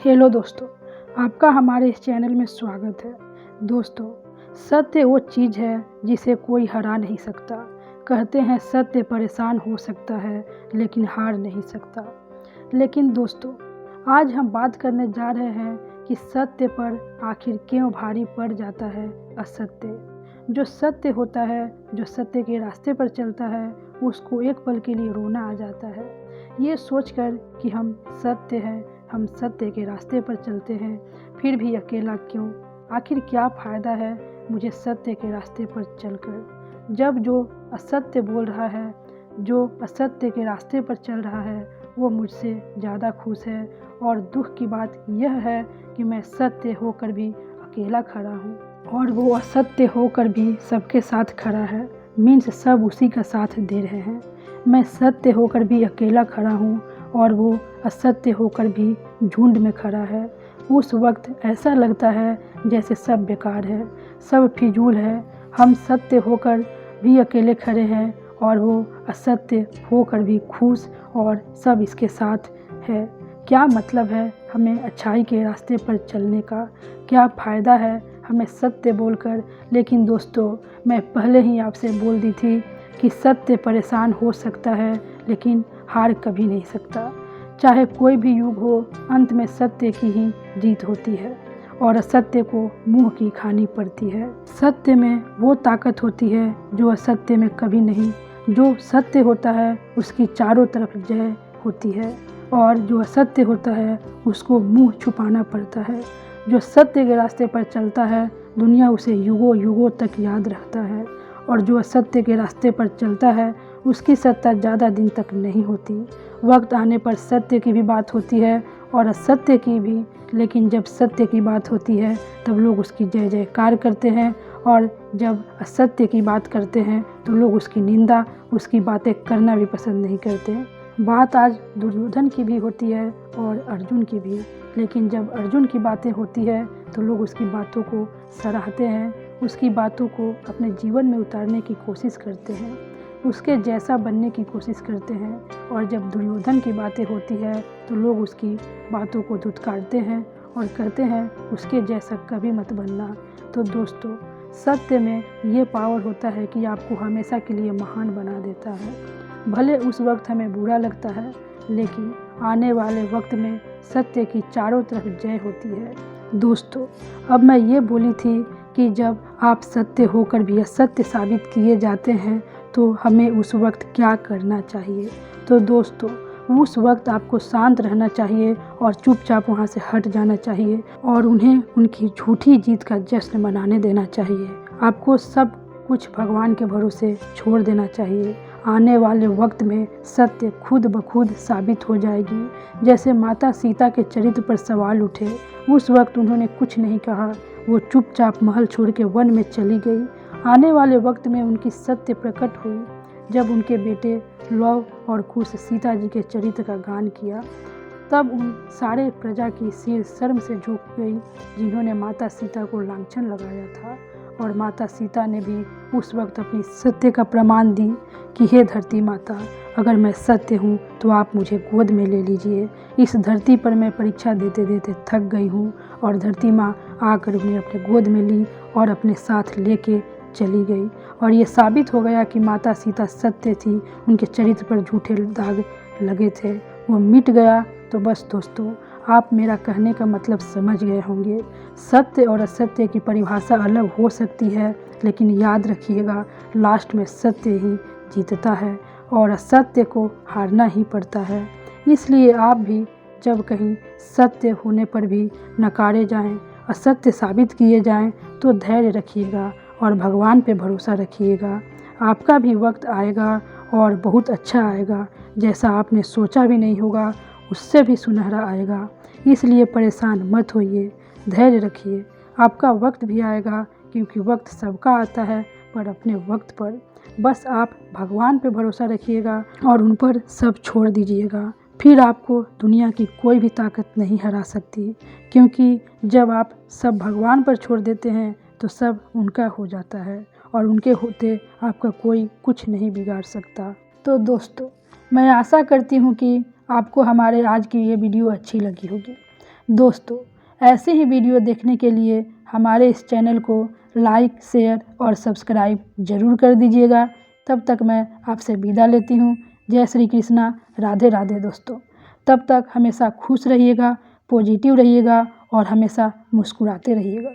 Hello दोस्तों, आपका हमारे इस चैनल में स्वागत है। दोस्तों, सत्य वो चीज़ है जिसे कोई हरा नहीं सकता। कहते हैं सत्य परेशान हो सकता है लेकिन हार नहीं सकता। लेकिन दोस्तों, आज हम बात करने जा रहे हैं कि सत्य पर आखिर क्यों भारी पड़ जाता है असत्य। जो सत्य होता है, जो सत्य के रास्ते पर चलता है, उसको एक पल के लिए रोना आ जाता है, ये सोचकर कि हम सत्य हैं, हम सत्य के रास्ते पर चलते हैं, फिर भी अकेला क्यों? आखिर क्या फ़ायदा है मुझे सत्य के रास्ते पर चलकर, जब जो असत्य बोल रहा है, जो असत्य के रास्ते पर चल रहा है, वो मुझसे ज़्यादा खुश है। और दुख की बात यह है कि मैं सत्य होकर भी अकेला खड़ा हूँ और वो असत्य होकर भी सबके साथ खड़ा है। मीन्स सब उसी का साथ दे रहे हैं। मैं सत्य होकर भी अकेला खड़ा हूँ और वो असत्य होकर भी झुंड में खड़ा है। उस वक्त ऐसा लगता है जैसे सब बेकार है, सब फिजूल है। हम सत्य होकर भी अकेले खड़े हैं और वो असत्य होकर भी खुश और सब इसके साथ है। क्या मतलब है हमें अच्छाई के रास्ते पर चलने का? क्या फ़ायदा है हमें सत्य बोलकर? लेकिन दोस्तों, मैं पहले ही आपसे बोल दी थी कि सत्य परेशान हो सकता है लेकिन हार कभी नहीं सकता। चाहे कोई भी युग हो, अंत में सत्य की ही जीत होती है और असत्य को मुंह की खानी पड़ती है। सत्य में वो ताकत होती है जो असत्य में कभी नहीं। जो सत्य होता है उसकी चारों तरफ जय होती है और जो असत्य होता है उसको मुंह छुपाना पड़ता है। जो सत्य के रास्ते पर चलता है, दुनिया उसे युगों युगों तक याद रखता है और जो असत्य के रास्ते पर चलता है उसकी सत्ता ज़्यादा दिन तक नहीं होती। वक्त आने पर सत्य की भी बात होती है और असत्य की भी, लेकिन जब सत्य की बात होती है तब लोग उसकी जय जयकार करते हैं और जब असत्य की बात करते हैं तो लोग उसकी निंदा, उसकी बातें करना भी पसंद नहीं करते। बात आज दुर्योधन की भी होती है और अर्जुन की भी, लेकिन जब अर्जुन की बातें होती है तो लोग उसकी बातों को सराहते हैं, उसकी बातों को अपने जीवन में उतारने की कोशिश करते हैं, उसके जैसा बनने की कोशिश करते हैं। और जब दुर्योधन की बातें होती है तो लोग उसकी बातों को धुतकारते हैं और कहते हैं उसके जैसा कभी मत बनना। तो दोस्तों, सत्य में ये पावर होता है कि आपको हमेशा के लिए महान बना देता है। भले उस वक्त हमें बुरा लगता है, लेकिन आने वाले वक्त में सत्य की चारों तरफ जय होती है। दोस्तों, अब मैं ये बोली थी कि जब आप सत्य होकर भी असत्य साबित किए जाते हैं तो हमें उस वक्त क्या करना चाहिए। तो दोस्तों, उस वक्त आपको शांत रहना चाहिए और चुपचाप वहाँ से हट जाना चाहिए और उन्हें उनकी झूठी जीत का जश्न मनाने देना चाहिए। आपको सब कुछ भगवान के भरोसे छोड़ देना चाहिए। आने वाले वक्त में सत्य खुद ब खुद साबित हो जाएगी। जैसे माता सीता के चरित्र पर सवाल उठे, उस वक्त उन्होंने कुछ नहीं कहा, वो चुपचाप महल छोड़ के वन में चली गई। आने वाले वक्त में उनकी सत्य प्रकट हुई जब उनके बेटे लव और कुश सीता जी के चरित्र का गान किया। तब उन सारे प्रजा की सिर शर्म से झुक गई जिन्होंने माता सीता को लांछन लगाया था। और माता सीता ने भी उस वक्त अपनी सत्य का प्रमाण दी कि हे धरती माता, अगर मैं सत्य हूँ तो आप मुझे गोद में ले लीजिए। इस धरती पर मैं परीक्षा देते देते थक गई हूँ। और धरती माँ आकर उन्हें अपने गोद में ली और अपने साथ लेके चली गई। और ये साबित हो गया कि माता सीता सत्य थी, उनके चरित्र पर झूठे दाग लगे थे, वो मिट गया। तो बस दोस्तों, आप मेरा कहने का मतलब समझ गए होंगे। सत्य और असत्य की परिभाषा अलग हो सकती है, लेकिन याद रखिएगा लास्ट में सत्य ही जीतता है और असत्य को हारना ही पड़ता है। इसलिए आप भी जब कहीं सत्य होने पर भी नकारे जाएं, असत्य साबित किए जाएं, तो धैर्य रखिएगा और भगवान पे भरोसा रखिएगा। आपका भी वक्त आएगा और बहुत अच्छा आएगा, जैसा आपने सोचा भी नहीं होगा उससे भी सुनहरा आएगा। इसलिए परेशान मत होइए, धैर्य रखिए। आपका वक्त भी आएगा, क्योंकि वक्त सबका आता है पर अपने वक्त पर। बस आप भगवान पे भरोसा रखिएगा और उन पर सब छोड़ दीजिएगा। फिर आपको दुनिया की कोई भी ताकत नहीं हरा सकती, क्योंकि जब आप सब भगवान पर छोड़ देते हैं तो सब उनका हो जाता है और उनके होते आपका कोई कुछ नहीं बिगाड़ सकता। तो दोस्तों, मैं आशा करती हूँ कि आपको हमारे आज की ये वीडियो अच्छी लगी होगी। दोस्तों, ऐसे ही वीडियो देखने के लिए हमारे इस चैनल को लाइक, शेयर और सब्सक्राइब ज़रूर कर दीजिएगा। तब तक मैं आपसे विदा लेती हूँ। जय श्री कृष्णा, राधे राधे दोस्तों। तब तक हमेशा खुश रहिएगा, पॉजिटिव रहिएगा और हमेशा मुस्कुराते रहिएगा।